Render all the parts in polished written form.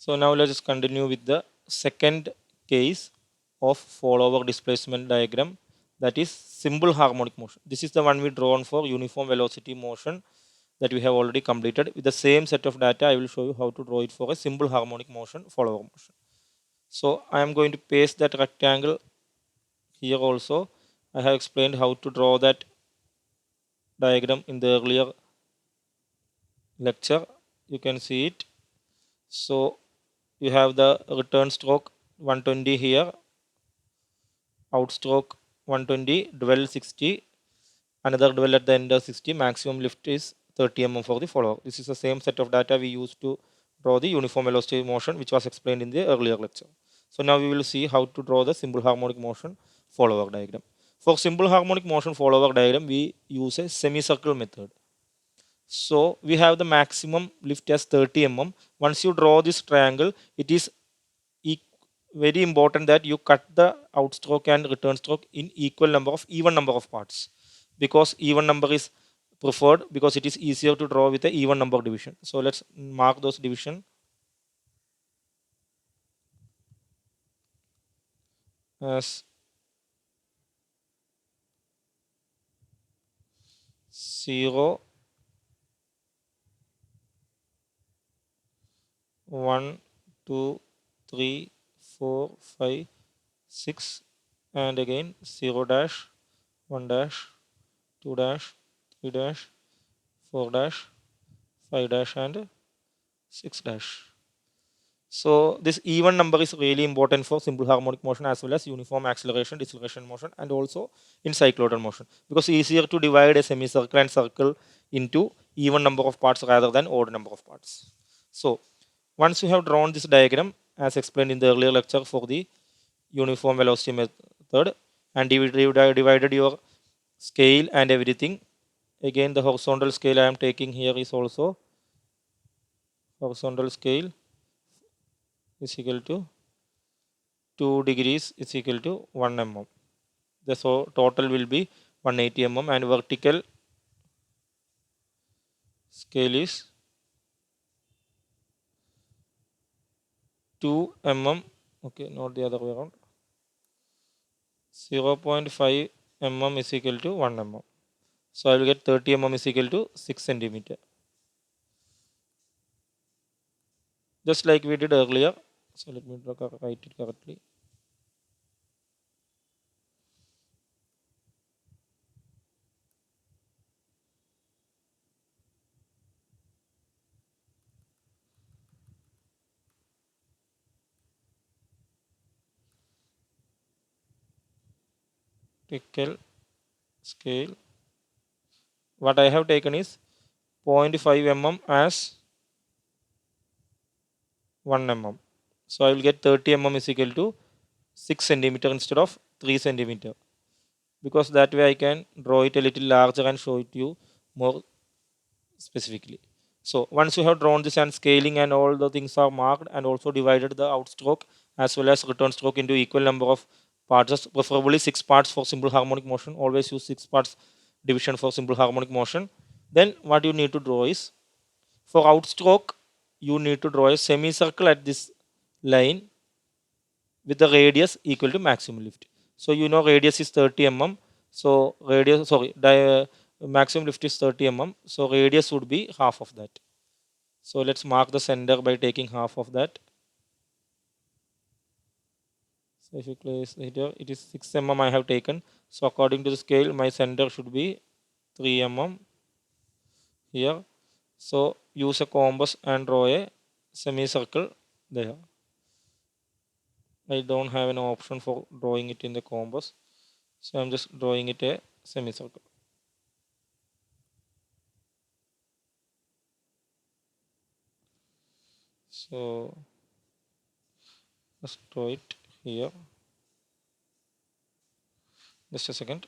So now let us continue with the second case of follower displacement diagram, that is simple harmonic motion. This is the one we drawn for uniform velocity motion that we have already completed. With the same set of data, I will show you how to draw it for a simple harmonic motion follower motion. So I am going to paste that rectangle here also. I have explained how to draw that diagram in the earlier lecture. You can see it. So you have the return stroke 120 here, outstroke 120, dwell 60, another dwell at the end of 60, maximum lift is 30 mm for the follower. This is the same set of data we used to draw the uniform velocity motion, which was explained in the earlier lecture. So now we will see how to draw the simple harmonic motion follower diagram. For simple harmonic motion follower diagram, we use a semicircle method. So we have the maximum lift as 30 mm. Once you draw this triangle, it is very important that you cut the outstroke and return stroke in equal number of even number of parts, because even number is preferred because it is easier to draw with a even number division. So let's mark those division as 0, 1, 2, 3, 4, 5, 6, and again 0 dash, 1 dash, 2 dash, 3 dash, 4 dash, 5 dash, and 6 dash. So this even number is really important for simple harmonic motion as well as uniform acceleration, deceleration motion, and also in cyclotron motion, because it's easier to divide a semicircle and circle into even number of parts rather than odd number of parts. So once you have drawn this diagram as explained in the earlier lecture for the uniform velocity method and divided your scale and everything, again the horizontal scale I am taking here is also horizontal scale is equal to 2 degrees is equal to 1 mm. So total will be 180 mm, and vertical scale is 2 mm. Okay, not the other way around. 0.5 mm is equal to 1 mm. So I will get 30 mm is equal to 6 centimeter. Just like we did earlier. So let me write it correctly. Vertical scale. What I have taken is 0.5 mm as 1 mm. So I will get 30 mm is equal to 6 centimeter instead of 3 centimeter, because that way I can draw it a little larger and show it to you more specifically. So once you have drawn this and scaling and all the things are marked and also divided the outstroke as well as return stroke into equal number of parts, preferably 6 parts for simple harmonic motion. Always use 6 parts division for simple harmonic motion. Then what you need to draw is, for outstroke, you need to draw a semicircle at this line with the radius equal to maximum lift. So you know radius is 30 mm. So radius, sorry, maximum lift is 30 mm. So radius would be half of that. So let's mark the center by taking half of that. So if you place it here, it is 6 mm I have taken. So according to the scale, my center should be 3 mm here. So use a compass and draw a semicircle there. I don't have an option for drawing it in the compass. So I'm just drawing it a semicircle. So let's draw it here. Just a second.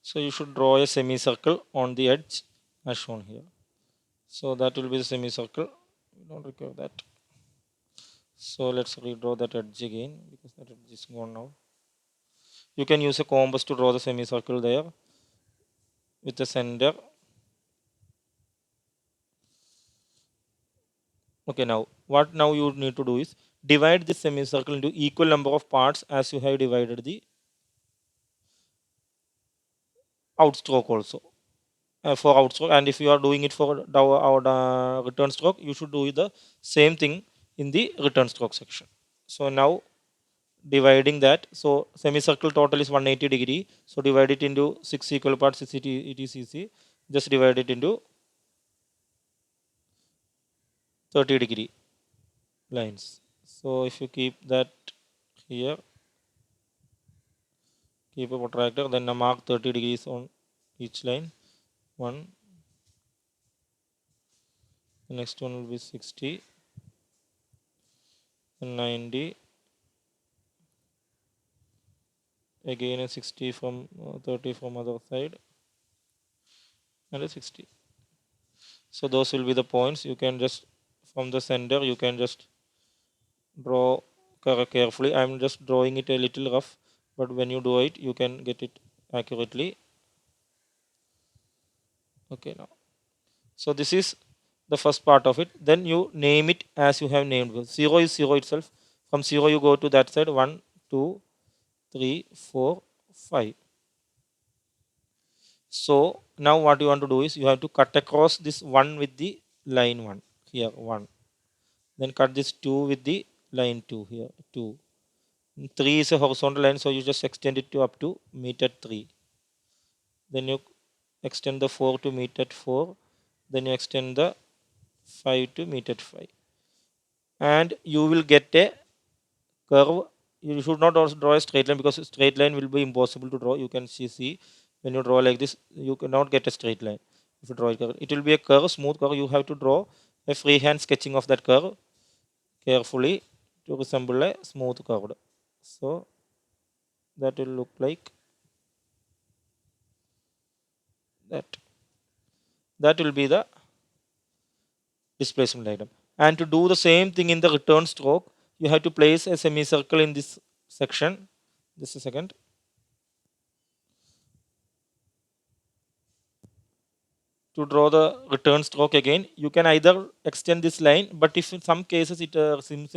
So you should draw a semicircle on the edge as shown here. So that will be the semicircle. We don't require that. So let's redraw that edge again because that edge is gone now. You can use a compass to draw the semicircle there with the center. Okay, now what now you need to do is divide this semicircle into equal number of parts as you have divided the outstroke also. For outstroke, and if you are doing it for return stroke, you should do the same thing in the return stroke section. So now dividing that, so semicircle total is 180 degree, so divide it into 6 equal parts. It is easy, just divide it into 30 degree lines. So if you keep that here, keep a protractor, then mark 30 degrees on each line. One, the next one will be 60 and 90, again a 60 from 30 from other side, and a 60. So those will be the points. You can just from the center you can just draw carefully. I'm just drawing it a little rough, but when you do it you can get it accurately. Okay, now so this is the first part of it. Then you name it as you have named. 0 is 0 itself. From 0 you go to that side. 1, 2, 3, 4, 5. So now what you want to do is you have to cut across this 1 with the line 1 here, 1. Then cut this 2 with the line 2 here, 2. 3 is a horizontal line, so you just extend it to up to meet at 3. Then you extend the 4 to meet at 4. Then you extend the 5 to meet at 5. And you will get a curve. You should not also draw a straight line, because a straight line will be impossible to draw. You can see when you draw like this, you cannot get a straight line. If you draw it, it will be a curve, smooth curve. You have to draw a freehand sketching of that curve carefully to resemble a smooth curve. So that will look like that. That will be the displacement diagram. And to do the same thing in the return stroke, you have to place a semicircle in this section. Just a second. To draw the return stroke again, you can either extend this line, but if in some cases it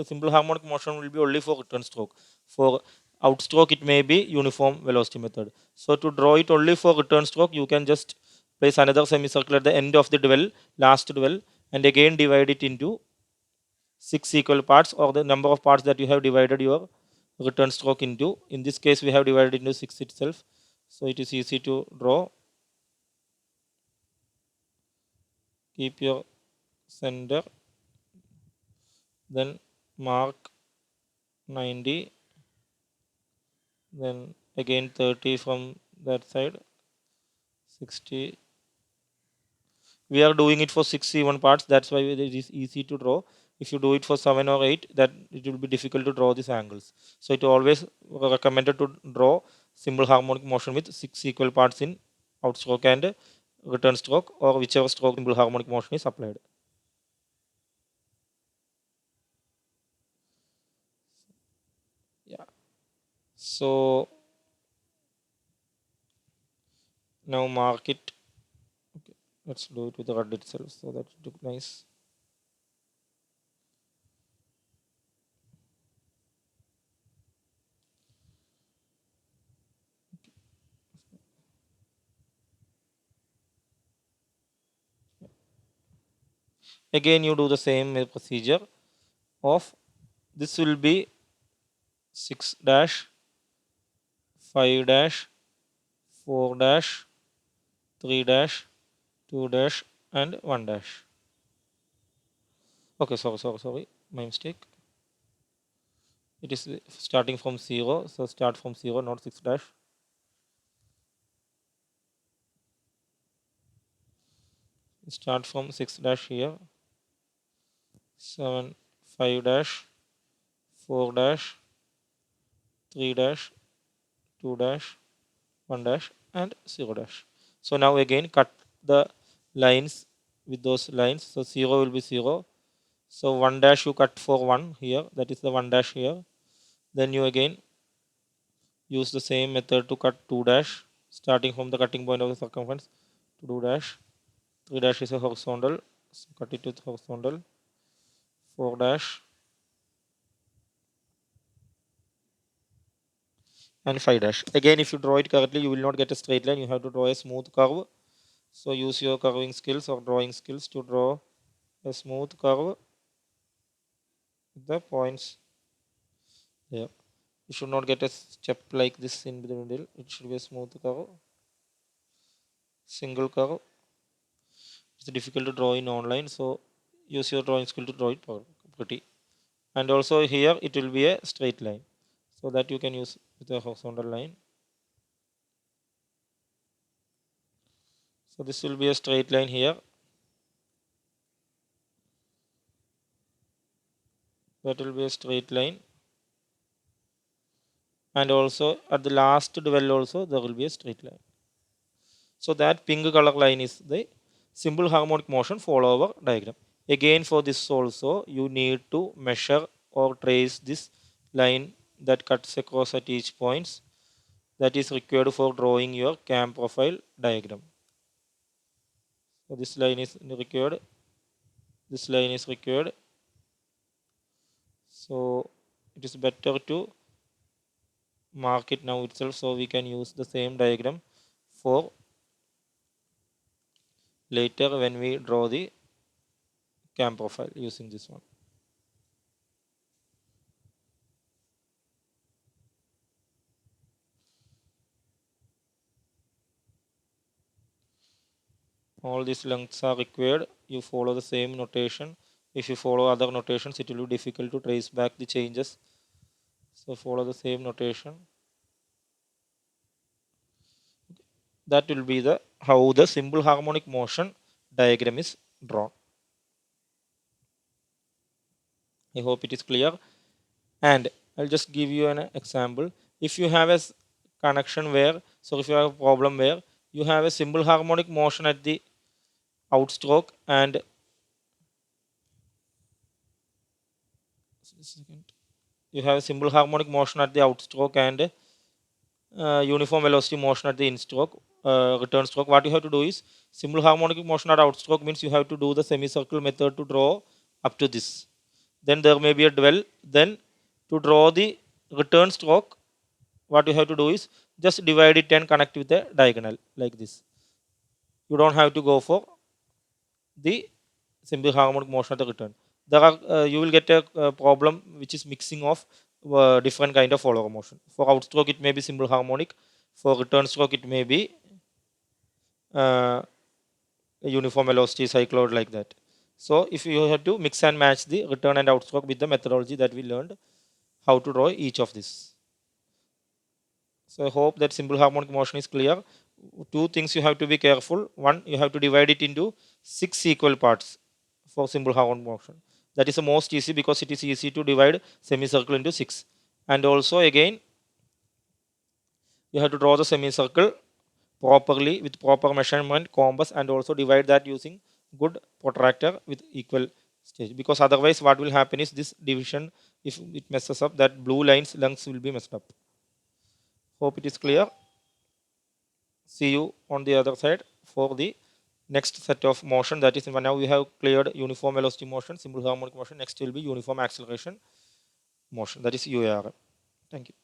simple harmonic motion will be only for return stroke. For outstroke it may be uniform velocity method. So to draw it only for return stroke, you can just place another semicircle at the end of the dwell, last dwell, and again divide it into 6 equal parts, or the number of parts that you have divided your return stroke into. In this case we have divided into 6 itself, so it is easy to draw. Keep your center, then mark 90, then again 30 from that side, 60. We are doing it for 6 even parts, that's why it is easy to draw. If you do it for 7 or 8, that it will be difficult to draw these angles. So it always recommended to draw simple harmonic motion with 6 equal parts in outstroke and return stroke, or whichever stroke simple harmonic motion is applied. Yeah. So now mark it. Okay. Let's do it with the red itself, so that it look nice. Again you do the same procedure of this will be 6 dash, 5 dash, 4 dash, 3 dash, 2 dash, and 1 dash. Okay, sorry, my mistake. It is starting from 0, so start from 0, not 6 dash. Start from 6 dash here, 7, 5 dash, 4 dash, 3 dash, 2 dash, 1 dash, and 0 dash. So now again cut the lines with those lines. So 0 will be 0. So 1 dash you cut for 1 here, that is the 1 dash here. Then you again use the same method to cut 2 dash, starting from the cutting point of the circumference to 2 dash. 3 dash is a horizontal, so cut it with horizontal. 4 dash and 5 dash. Again, if you draw it correctly, you will not get a straight line. You have to draw a smooth curve. So use your curving skills or drawing skills to draw a smooth curve with the points there. You should not get a step like this in the middle. It should be a smooth curve, single curve. It's difficult to draw in online, so use your drawing skill to draw it pretty. And also here it will be a straight line, so that you can use with a horizontal line. So this will be a straight line here. That will be a straight line. And also at the last dwell also there will be a straight line. So that pink color line is the simple harmonic motion follower diagram. Again for this also you need to measure or trace this line that cuts across at each points that is required for drawing your cam profile diagram. So this line is required. This line is required. So it is better to mark it now itself so we can use the same diagram for later when we draw the cam profile using this one. All these lengths are required. You follow the same notation. If you follow other notations, it will be difficult to trace back the changes. So follow the same notation. That will be the how the simple harmonic motion diagram is drawn. I hope it is clear. And I'll just give you an example. If you have a connection where, so if you have a problem where you have a simple harmonic motion at the outstroke and you have a simple harmonic motion at the outstroke and uniform velocity motion at the in-stroke, return stroke, what you have to do is simple harmonic motion at outstroke means you have to do the semicircle method to draw up to this. Then there may be a dwell. Then to draw the return stroke, what you have to do is just divide it and connect with the diagonal like this. You don't have to go for the simple harmonic motion at the return. There are you will get a problem which is mixing of different kind of follower motion. For outstroke it may be simple harmonic. For return stroke it may be uh, a uniform velocity cycloid like that. So if you have to mix and match the return and outstroke with the methodology that we learned how to draw each of this. So I hope that simple harmonic motion is clear. Two things you have to be careful. One, you have to divide it into 6 equal parts for simple harmonic motion. That is the most easy because it is easy to divide semicircle into 6. And also again, you have to draw the semicircle properly with proper measurement compass and also divide that using good protractor with equal stage. Because otherwise what will happen is this division, if it messes up, that blue lines lengths will be messed up. Hope it is clear. See you on the other side for the next set of motion. That is, now we have cleared uniform velocity motion, simple harmonic motion. Next will be uniform acceleration motion, that is UAR. Thank you.